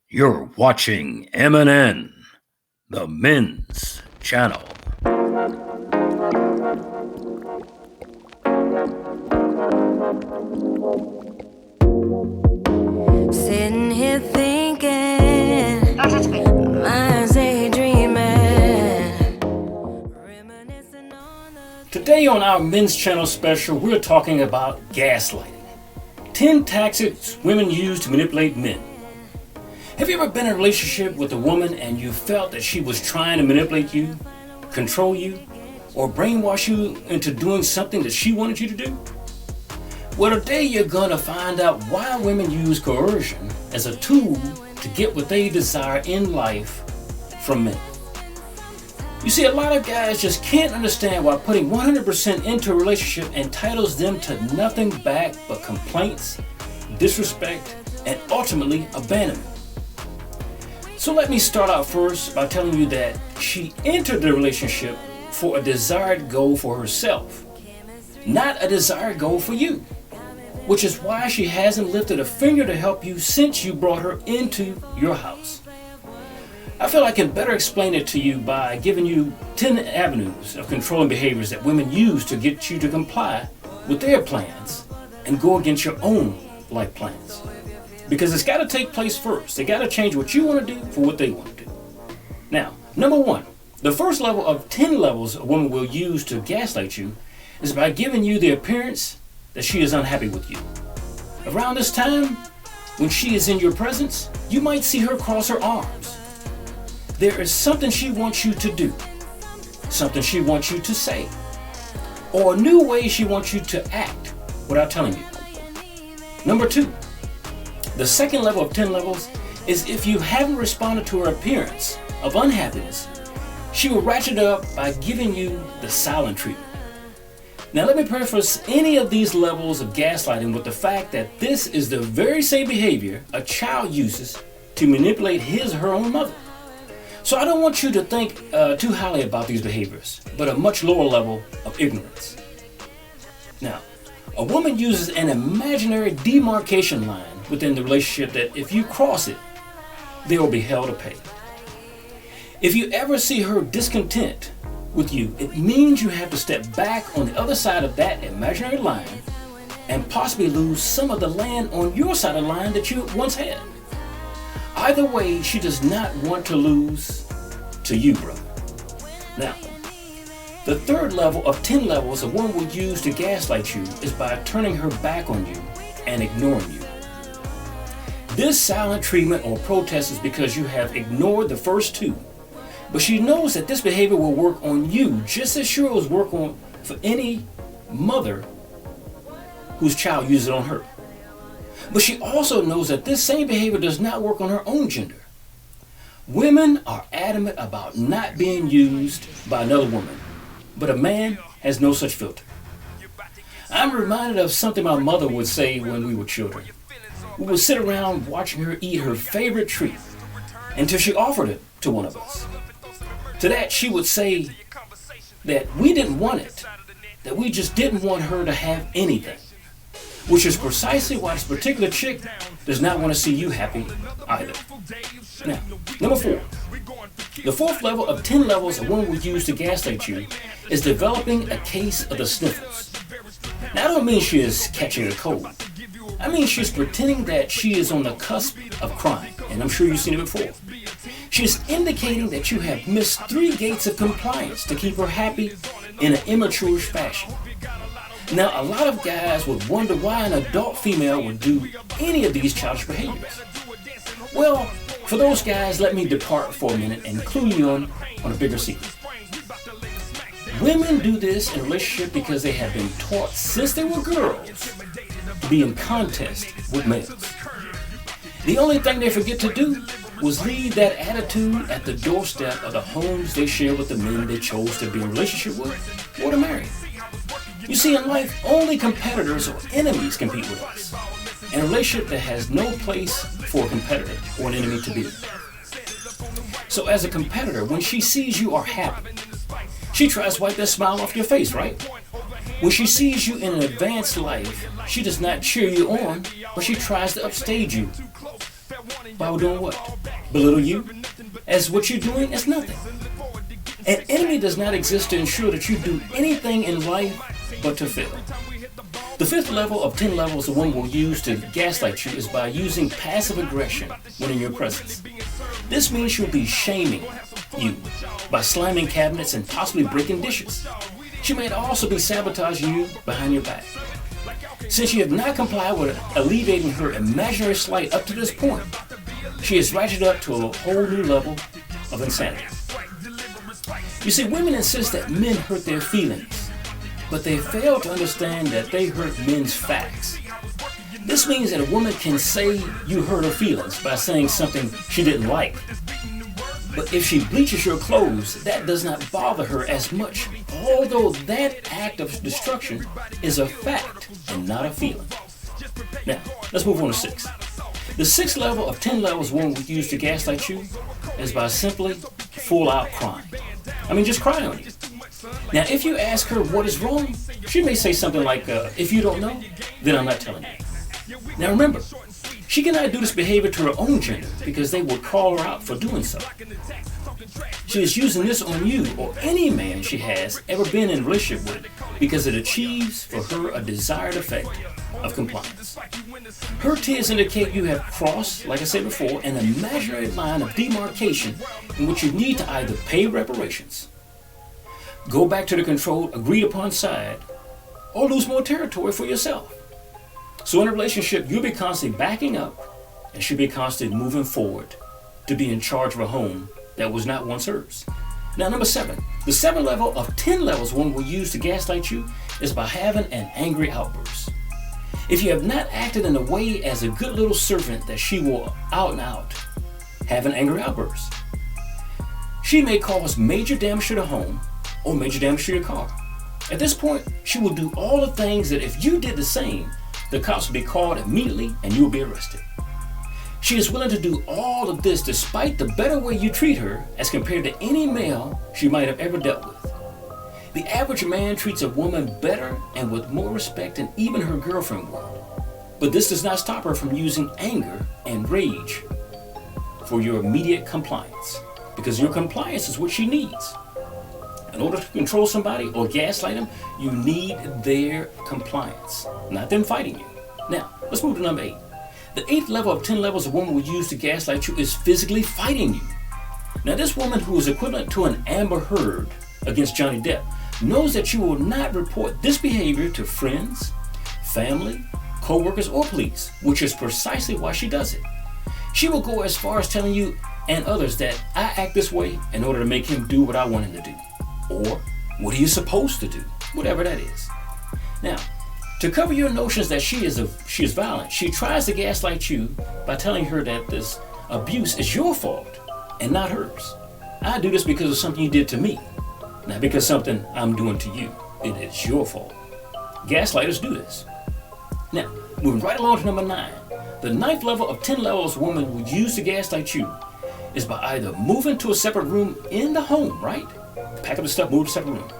You're watching MNN, the men's channel. Sitting here thinking, mind's daydreaming, reminiscing on the... Today on our men's channel special, we're talking about gaslighting. 10 tactics women use to manipulate men. Have you ever been in a relationship with a woman and you felt that she was trying to manipulate you, control you, or brainwash you into doing something that she wanted you to do? Well, today you're going to find out why women use coercion as a tool to get what they desire in life from men. You see, a lot of guys just can't understand why putting 100% into a relationship entitles them to nothing back but complaints, disrespect, and ultimately abandonment. So let me start out first by telling you that she entered the relationship for a desired goal for herself, not a desired goal for you, which is why she hasn't lifted a finger to help you since you brought her into your house. I feel I can better explain it to you by giving you 10 avenues of controlling behaviors that women use to get you to comply with their plans and go against your own life plans. Because it's got to take place first. They got to change what you want to do for what they want to do. Now, number one, the first level of 10 levels a woman will use to gaslight you is by giving you the appearance that she is unhappy with you. Around this time, when she is in your presence, you might see her cross her arms. There is something she wants you to do, something she wants you to say, or a new way she wants you to act without telling you. Number two, the second level of 10 levels is if you haven't responded to her appearance of unhappiness, she will ratchet up by giving you the silent treatment. Now let me preface any of these levels of gaslighting with the fact that this is the very same behavior a child uses to manipulate his or her own mother. So I don't want you to think too highly about these behaviors, but a much lower level of ignorance. Now, a woman uses an imaginary demarcation line within the relationship that if you cross it, they will be hell to pay. If you ever see her discontent with you, it means you have to step back on the other side of that imaginary line and possibly lose some of the land on your side of the line that you once had. Either way, she does not want to lose to you, brother. Now, the third level of 10 levels a woman will use to gaslight you is by turning her back on you and ignoring you. This silent treatment or protest is because you have ignored the first two, but she knows that this behavior will work on you just as sure as work on for any mother whose child uses it on her. But she also knows that this same behavior does not work on her own gender. Women are adamant about not being used by another woman, but a man has no such filter. I'm reminded of something my mother would say when we were children. We would sit around watching her eat her favorite treat until she offered it to one of us. To that, she would say that we didn't want it, that we just didn't want her to have anything, which is precisely why this particular chick does not want to see you happy either. Now, number four, the fourth level of 10 levels a woman would use to gaslight you is developing a case of the sniffles. Now, I don't mean she is catching a cold. I mean she's pretending that she is on the cusp of crying, and I'm sure you've seen it before. She's indicating that you have missed 3 gates of compliance to keep her happy in an immature fashion. Now, a lot of guys would wonder why an adult female would do any of these childish behaviors. Well, for those guys, let me depart for a minute and clue you on a bigger secret. Women do this in a relationship because they have been taught since they were girls to be in contest with males. The only thing they forget to do was leave that attitude at the doorstep of the homes they share with the men they chose to be in a relationship with or to marry. You see, in life, only competitors or enemies compete with us. In a relationship that has no place for a competitor or an enemy to be. So as a competitor, when she sees you are happy, she tries to wipe that smile off your face, right? When she sees you in an advanced life, she does not cheer you on, but she tries to upstage you. By doing what? Belittle you as what you're doing is nothing. An enemy does not exist to ensure that you do anything in life but to fail. The fifth level of 10 levels the woman will use to gaslight you is by using passive aggression when in your presence. This means she'll be shaming you by slamming cabinets and possibly breaking dishes. She may also be sabotaging you behind your back. Since you have not complied with alleviating her imaginary slight up to this point, she has ratcheted up to a whole new level of insanity. You see, women insist that men hurt their feelings, but they fail to understand that they hurt men's facts. This means that a woman can say you hurt her feelings by saying something she didn't like. But if she bleaches your clothes, that does not bother her as much, although that act of destruction is a fact and not a feeling. Now, let's move on to 6. The 6th level of 10 levels one would use to gaslight you is by simply full out crying. Just cry on you. Now, if you ask her what is wrong, she may say something like, if you don't know, then I'm not telling you. Now remember, she cannot do this behavior to her own gender because they will call her out for doing so. She is using this on you or any man she has ever been in a relationship with because it achieves for her a desired effect of compliance. Her tears indicate you have crossed, like I said before, an imaginary line of demarcation in which you need to either pay reparations, go back to the controlled, agreed upon side, or lose more territory for yourself. So in a relationship, you'll be constantly backing up and she'll be constantly moving forward to be in charge of a home that was not once hers. Now, number 7. The 7th level of 10 levels one will use to gaslight you is by having an angry outburst. If you have not acted in a way as a good little servant that she will out and out have an angry outburst. She may cause major damage to the home or major damage to your car. At this point, she will do all the things that if you did the same, the cops will be called immediately and you will be arrested. She is willing to do all of this despite the better way you treat her as compared to any male she might have ever dealt with. The average man treats a woman better and with more respect than even her girlfriend would. But this does not stop her from using anger and rage for your immediate compliance, because your compliance is what she needs. In order to control somebody or gaslight them, you need their compliance, not them fighting you. Now, let's move to number 8. The 8th level of 10 levels a woman will use to gaslight you is physically fighting you. Now, this woman, who is equivalent to an Amber Heard against Johnny Depp, knows that you will not report this behavior to friends, family, co-workers, or police, which is precisely why she does it. She will go as far as telling you and others that I act this way in order to make him do what I want him to do. Or, what are you supposed to do? Whatever that is. Now, to cover your notions that she is violent, she tries to gaslight you by telling her that this abuse is your fault and not hers. I do this because of something you did to me, not because something I'm doing to you. It is your fault. Gaslighters do this. Now, moving right along to number 9. The 9th level of 10 levels a woman would use to gaslight you is by either moving to a separate room in the home, right? Pack up the stuff, move to a separate room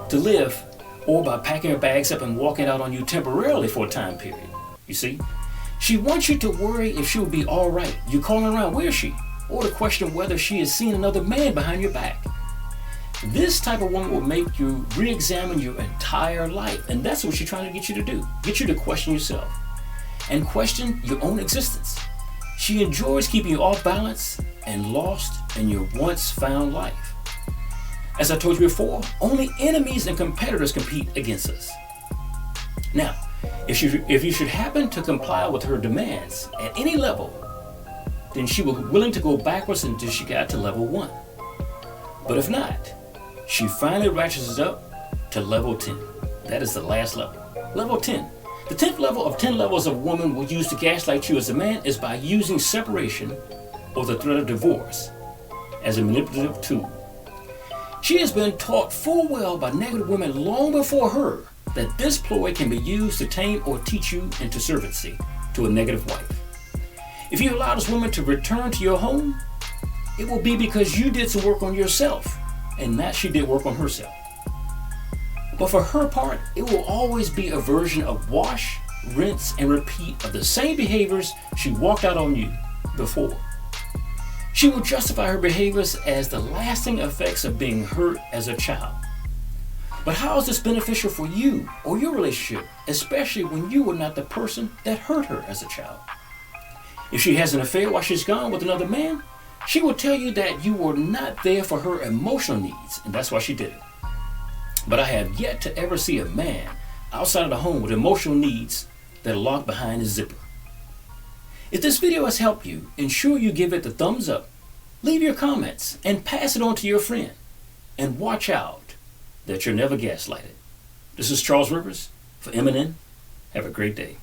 to live, or by packing her bags up and walking out on you temporarily for a time period. You see? She wants you to worry if she will be all right. You calling around, where is she? Or to question whether she is seeing another man behind your back. This type of woman will make you re-examine your entire life, and that's what she's trying to get you to do. Get you to question yourself and question your own existence. She enjoys keeping you off balance and lost in your once found life. As I told you before, only enemies and competitors compete against us. Now, if you should happen to comply with her demands at any level, then she was willing to go backwards until she got to level 1. But if not, she finally ratchets it up to level 10. That is the last level. Level 10. The 10th level of 10 levels a woman will use to gaslight you as a man is by using separation or the threat of divorce as a manipulative tool. She has been taught full well by negative women long before her that this ploy can be used to tame or teach you into servancy to a negative wife. If you allow this woman to return to your home, it will be because you did some work on yourself and not she did work on herself. But for her part, it will always be a version of wash, rinse, and repeat of the same behaviors she walked out on you before. She will justify her behaviors as the lasting effects of being hurt as a child. But how is this beneficial for you or your relationship, especially when you were not the person that hurt her as a child? If she has an affair while she's gone with another man, she will tell you that you were not there for her emotional needs, and that's why she did it. But I have yet to ever see a man outside of the home with emotional needs that are locked behind his zipper. If this video has helped you, ensure you give it the thumbs up, leave your comments, and pass it on to your friend. And watch out that you're never gaslighted. This is Charles Rivers for MNN. Have a great day.